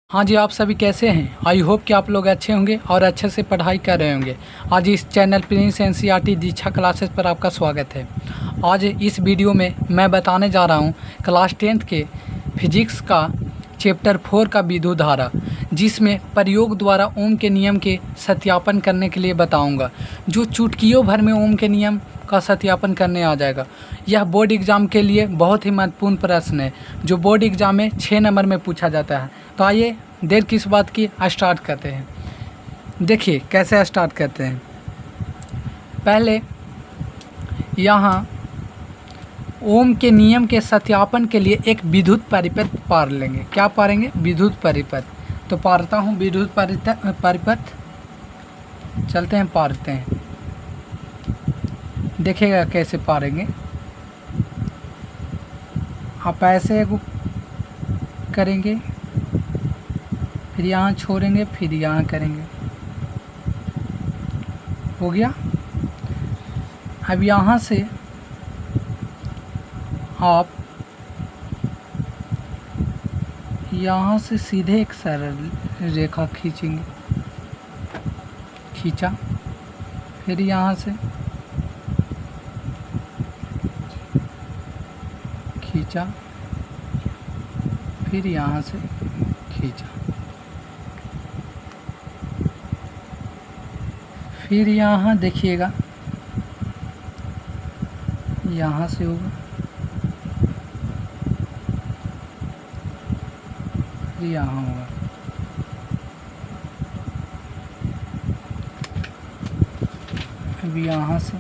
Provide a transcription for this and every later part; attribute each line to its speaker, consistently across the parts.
Speaker 1: हाँ जी, आप सभी कैसे हैं। आई होप कि आप लोग अच्छे होंगे और अच्छे से पढ़ाई कर रहे होंगे। आज इस चैनल प्रिंस एनसीईआरटी दीक्षा क्लासेस पर आपका स्वागत है। आज इस वीडियो में मैं बताने जा रहा हूँ क्लास 10th के फिजिक्स का चैप्टर 4 का विद्युत धारा, जिसमें प्रयोग द्वारा ओम के नियम के सत्यापन करने के लिए बताऊँगा, जो चुटकियों भर में ओम के नियम का सत्यापन करने आ जाएगा। यह बोर्ड एग्ज़ाम के लिए बहुत ही महत्वपूर्ण प्रश्न है, जो बोर्ड एग्ज़ाम में 6 नंबर में पूछा जाता है। तो आइए देर किस बात की, स्टार्ट करते हैं। देखिए कैसे स्टार्ट करते हैं। पहले यहाँ ओम के नियम के सत्यापन के लिए एक विद्युत परिपथ पार लेंगे। क्या पारेंगे? विद्युत परिपथ। तो पारता हूँ विद्युत परिपथ। चलते हैं, पारते हैं। देखिएगा कैसे पारेंगे। आप ऐसे करेंगे, फिर यहाँ छोड़ेंगे, फिर यहाँ करेंगे। हो गया। अब यहाँ से आप यहाँ से सीधे एक सरल रेखा खींचेंगे। खींचा, फिर यहाँ से खींचा, फिर यहाँ से खींचा, फिर यहाँ देखिएगा, यहाँ से होगा, फिर यहाँ होगा। अब यहाँ से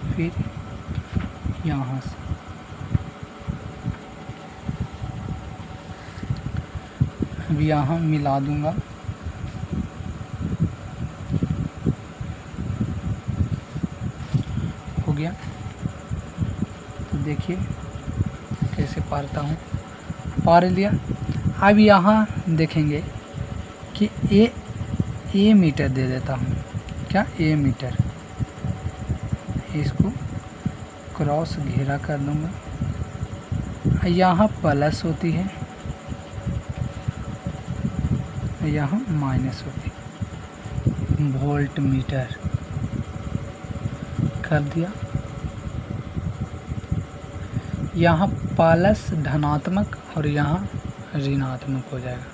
Speaker 1: फिर यहाँ से, अब यहाँ मिला दूंगा। हो गया। तो देखिए कैसे पारता हूँ। पार लिया। अब यहाँ देखेंगे कि ए मीटर दे देता हूँ। क्या? ए मीटर। इसको क्रॉस घेरा कर दूंगा। यहाँ प्लस होती है, यहाँ माइनस होती है। वोल्ट मीटर कर दिया। यहाँ प्लस धनात्मक और यहाँ ऋणात्मक हो जाएगा।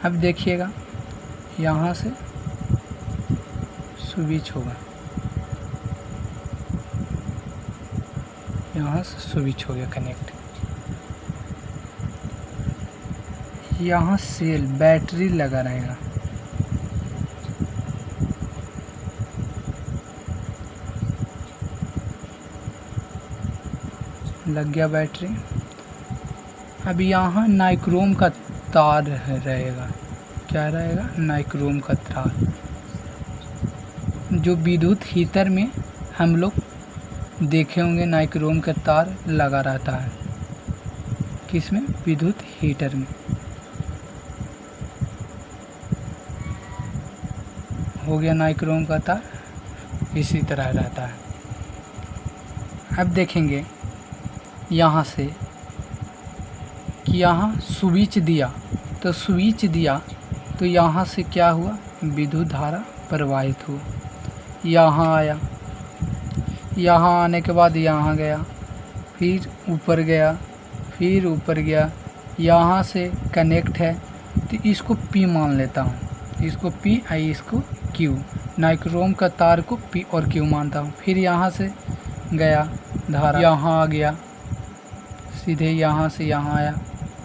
Speaker 1: अब देखिएगा, यहाँ से स्विच होगा, यहाँ से स्विच हो गया कनेक्ट। यहाँ सेल बैटरी लगा रहेगा। लग गया बैटरी। अब यहाँ नाइक्रोम का तार रहेगा। क्या रहेगा? नाइक्रोम का तार, जो विद्युत हीटर में हम लोग देखे होंगे। नाइक्रोम का तार लगा रहता है किसमें? विद्युत हीटर में। हो गया नाइक्रोम का तार, इसी तरह रहता है। अब देखेंगे यहाँ से कि यहाँ स्विच दिया, तो स्विच दिया तो यहाँ से क्या हुआ? विद्युत धारा प्रवाहित हुआ। यहाँ आया, यहाँ आने के बाद यहाँ गया, फिर ऊपर गया, फिर ऊपर गया। यहाँ से कनेक्ट है तो इसको P मान लेता हूँ। इसको P और इसको Q। नाइक्रोम का तार को P और Q मानता हूँ। फिर यहाँ से गया धारा, यहाँ आ गया, सीधे यहाँ से यहाँ आया,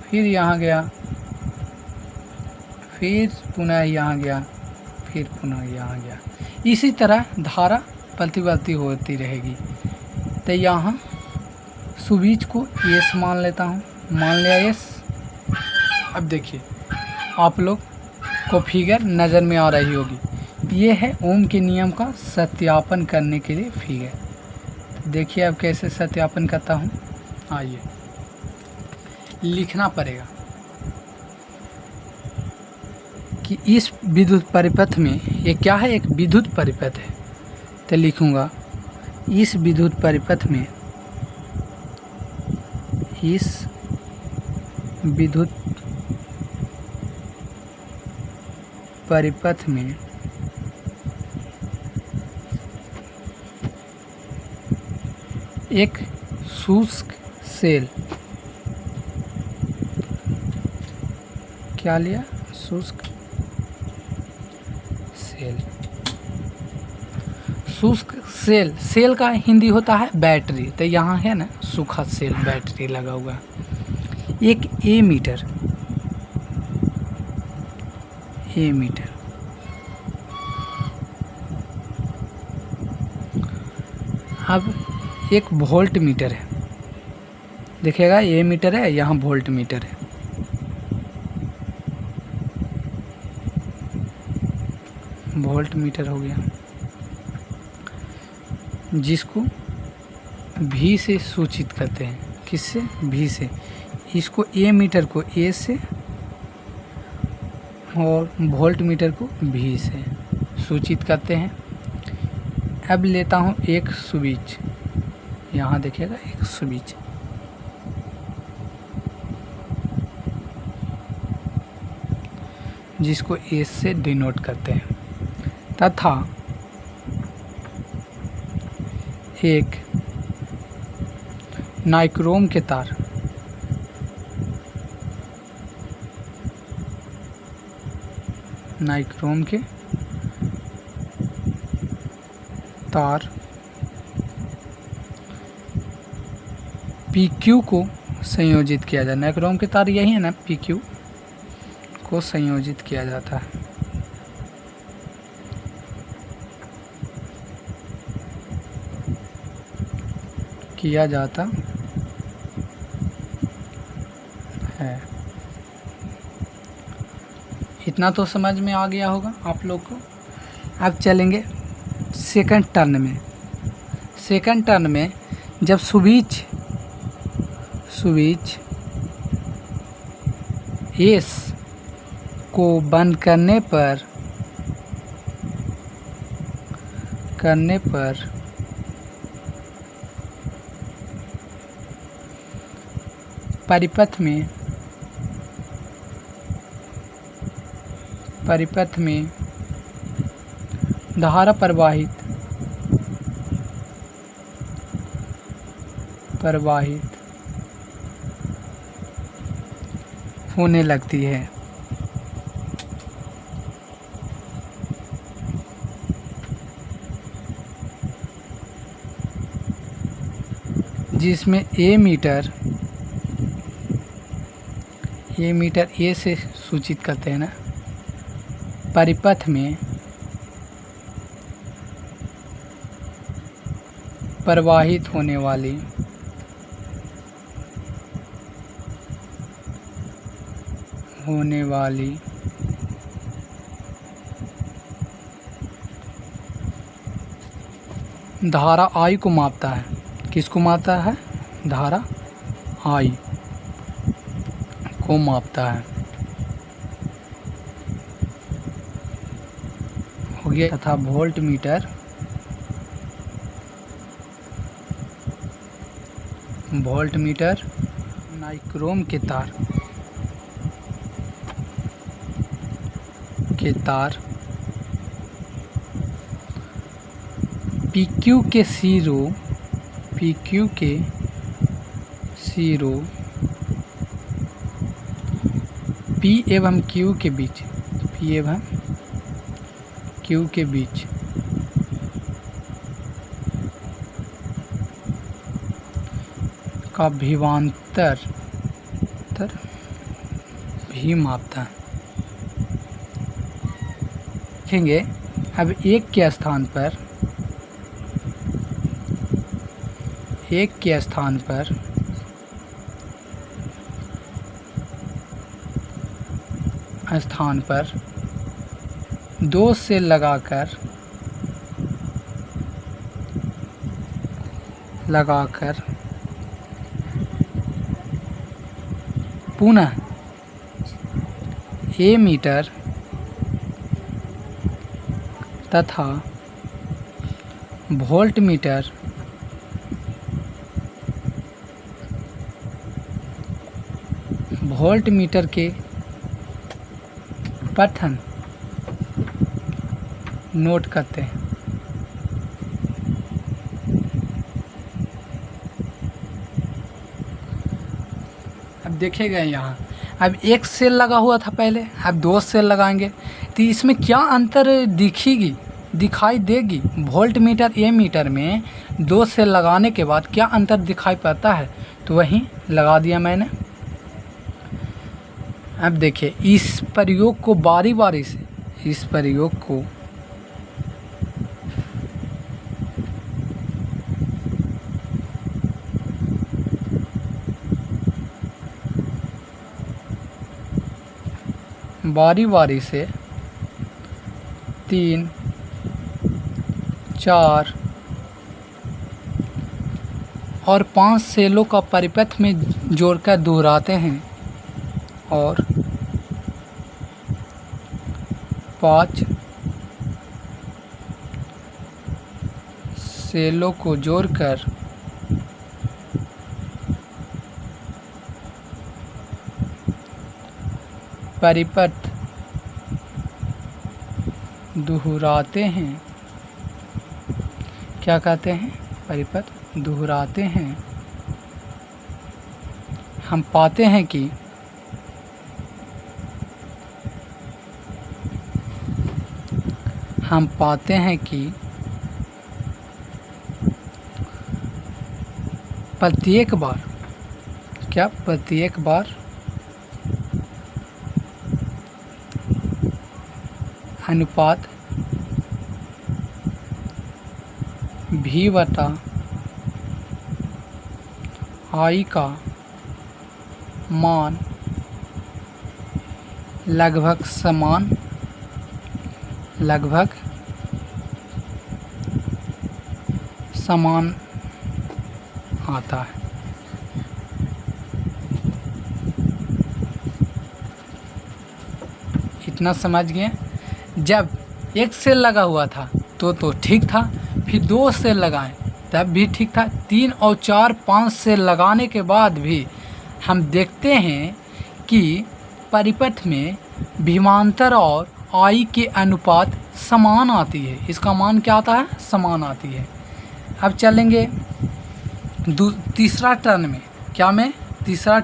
Speaker 1: फिर यहाँ गया, फिर पुनः यहाँ गया, फिर पुनः यहाँ गया। इसी तरह धारा प्रतिवर्ती होती रहेगी। तो यहाँ स्विच को S मान लेता हूँ। मान लिया S। अब देखिए आप लोग को फिगर नज़र में आ रही होगी। ये है ओम के नियम का सत्यापन करने के लिए फिगर। देखिए अब कैसे सत्यापन करता हूँ। आइए, लिखना पड़ेगा कि इस विद्युत परिपथ में, ये क्या है? एक विद्युत परिपथ है। तो लिखूँगा इस विद्युत परिपथ में इस विद्युत परिपथ में एक शुष्क सेल, क्या लिया, शुष्क सेल। शुष्क सेल, सेल का हिंदी होता है बैटरी, तो यहाँ है ना सूखा सेल, बैटरी लगा हुआ है। एक एमीटर, एमीटर अब एक वोल्ट मीटर है, देखिएगा एमीटर है, यहाँ वोल्ट मीटर है। वोल्ट मीटर हो गया, जिसको V से सूचित करते हैं, किससे, V से। इसको ए मीटर को A से और वोल्ट मीटर को V से सूचित करते हैं। अब लेता हूँ एक स्विच, यहाँ देखिएगा एक स्विच, जिसको A से डिनोट करते हैं, तथा एक नाइक्रोम के तार, नाइक्रोम के तार PQ को संयोजित किया जाए। नाइक्रोम के तार यही है ना, PQ को संयोजित किया जाता है। किया जाता है। इतना तो समझ में आ गया होगा आप लोग को। अब चलेंगे सेकंड टर्न में। सेकंड टर्न में जब स्विच एस को बंद करने पर परिपथ में धारा प्रवाहित होने लगती है। जिसमें ए मीटर ए से सूचित करते हैं ना, परिपथ में प्रवाहित होने वाली धारा I को मापता है। किसको मापता है? धारा I को मापता है। हो गया। तथा वोल्ट मीटर नाइक्रोम के PQ के सिरों P एवं Q के बीच का विभवांतर भी मापता है। देखेंगे अब एक के स्थान पर दो से लगाकर पुनः ए मीटर तथा वोल्ट मीटर वोल्ट मीटर के पठन नोट करते हैं। अब देखिएगा यहाँ, अब एक सेल लगा हुआ था पहले, अब 2 सेल लगाएंगे तो इसमें क्या अंतर दिखाई देगी। वोल्ट मीटर ए मीटर में 2 सेल लगाने के बाद क्या अंतर दिखाई पड़ता है, तो वहीं लगा दिया मैंने। अब देखिए इस प्रयोग को बारी बारी से, इस प्रयोग को बारी बारी से 3, 4 और 5 सेलों का परिपथ में जोड़कर दोहराते हैं और 5 सेलों को जोड़कर परिपथ दोहराते हैं। क्या कहते हैं? परिपथ दोहराते हैं। हम पाते हैं कि प्रत्येक बार अनुपात V बटा I का मान लगभग समान आता है। इतना समझ गए। जब एक सेल लगा हुआ था तो ठीक था, फिर 2 सेल लगाएं तब भी ठीक था, 3 और 4, 5 सेल लगाने के बाद भी हम देखते हैं कि परिपथ में विभवांतर और आई के अनुपात समान आती है। इसका मान क्या आता है? समान आती है। अब चलेंगे तीसरा टर्न में। क्या में? तीसरा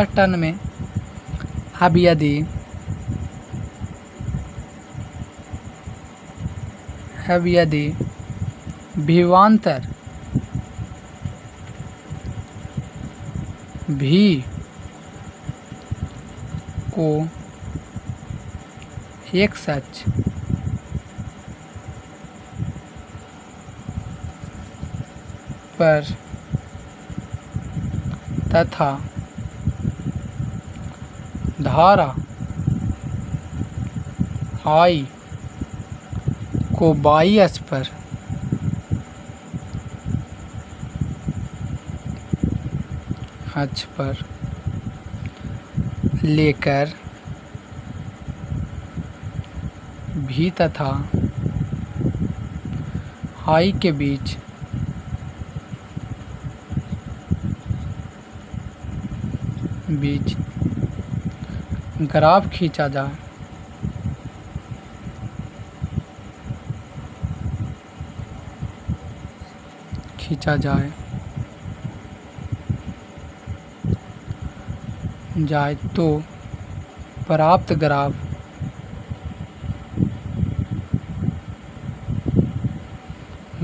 Speaker 1: टर्न में अब यदि विभवांतर भी को एक सच पर तथा धारा I को बाई अक्ष पर लेकर भी तथा I के बीच ग्राफ खींचा जाए तो प्राप्त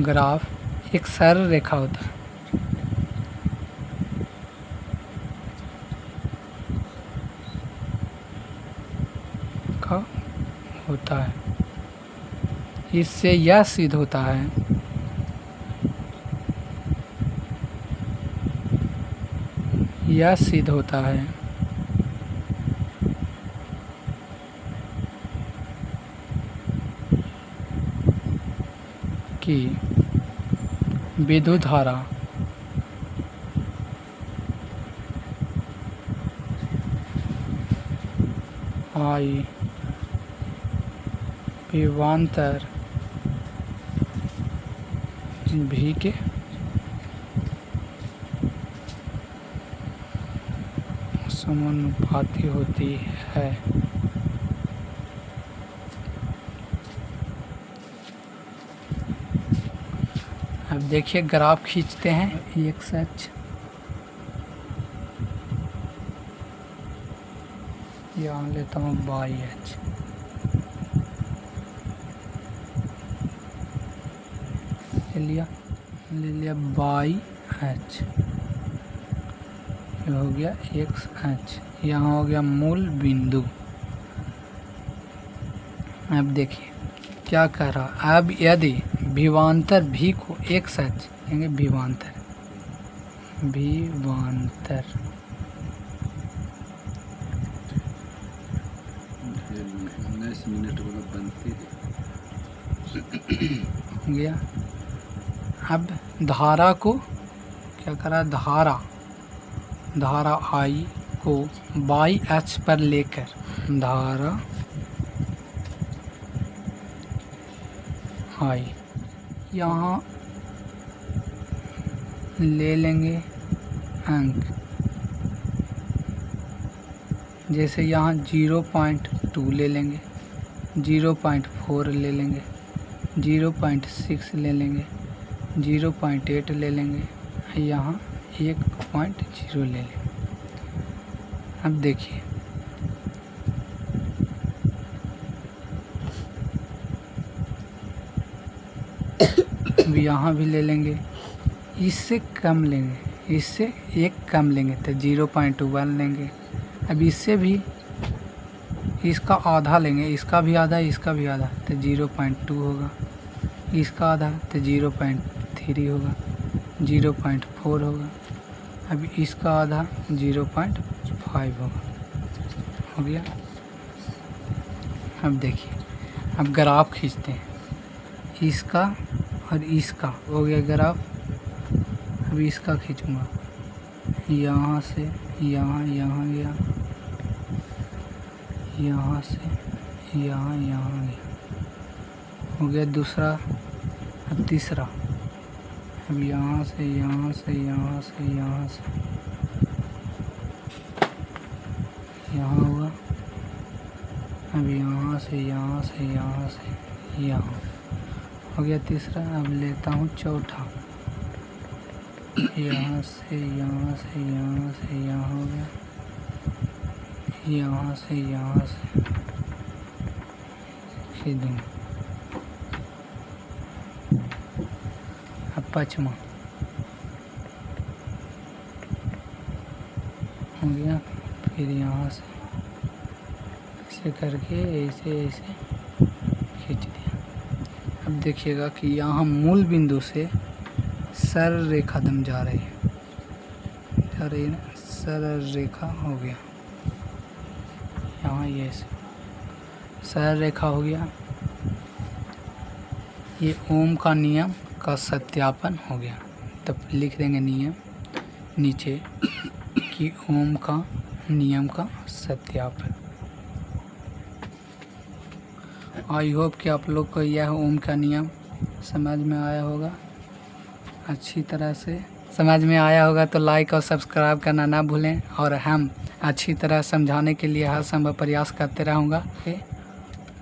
Speaker 1: ग्राफ एक सरल रेखा होता है। इससे यह सिद्ध होता है कि विद्युत धारा I विभवांतर V के समानुपाती होती है। अब देखिए ग्राफ खींचते हैं। एक्स एच यहाँ लेता हूँ बाई एच, ले लिया बाई एच, ये हो गया एक्स एच, यहाँ हो गया मूल बिंदु। अब देखिए क्या कह रहा। अब यदि विभवांतर भी को एक्स एच कहेंगे, विभवांतर
Speaker 2: 19 मिनट वाला बनती
Speaker 1: हो गया। अब धारा को क्या करा, धारा आई को बाई एच पर लेकर, धारा आई यहाँ ले लेंगे अंक, जैसे यहाँ 0.2 ले लेंगे, 0.4 ले लेंगे, 0.6 ले लेंगे, 0.8 ले लेंगे, यहाँ 1.0 ले लेंगे। अब देखिए अब यहाँ भी ले लेंगे, इससे कम लेंगे, इससे एक कम लेंगे तो 0.1 लेंगे। अब इससे भी इसका आधा लेंगे, इसका भी आधा, इसका भी आधा तो 0.2 होगा, इसका आधा तो 0.3 होगा, 0.4 होगा। अब इसका आधा 0.5 होगा, हो गया। अब देखिए अब ग्राफ खींचते हैं, इसका और इसका हो गया ग्राफ। अब इसका खींचूंगा, यहाँ से यहाँ, यहाँ गया, यहाँ से यहाँ, यहाँ गया, हो गया दूसरा। अब तीसरा, अब यहाँ से यहाँ से यहाँ से यहाँ से यहाँ हुआ। अब यहाँ से यहाँ से यहाँ से यहाँ हो गया तीसरा। अब लेता हूँ चौथा, यहाँ से यहाँ से यहाँ से यहाँ हो गया, यहाँ से यहाँ से खींच दूँगा। अब पाँचवा हो गया, फिर यहाँ से ऐसे करके ऐसे ऐसे खींच दिया। अब देखिएगा कि यहाँ मूल बिंदु से सरल रेखा दम जा रही है, ना, सरल रेखा हो गया। यहाँ ये सरल रेखा हो गया। ये ओम का नियम का सत्यापन हो गया। तब लिख देंगे नियम नीचे कि ओम का नियम का सत्यापन। आई होप कि आप लोग को यह ओम का नियम समझ में आया होगा, अच्छी तरह से समझ में आया होगा। तो लाइक और सब्सक्राइब करना ना भूलें, और हम अच्छी तरह समझाने के लिए हर संभव प्रयास करते रहूँगा।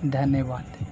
Speaker 1: धन्यवाद।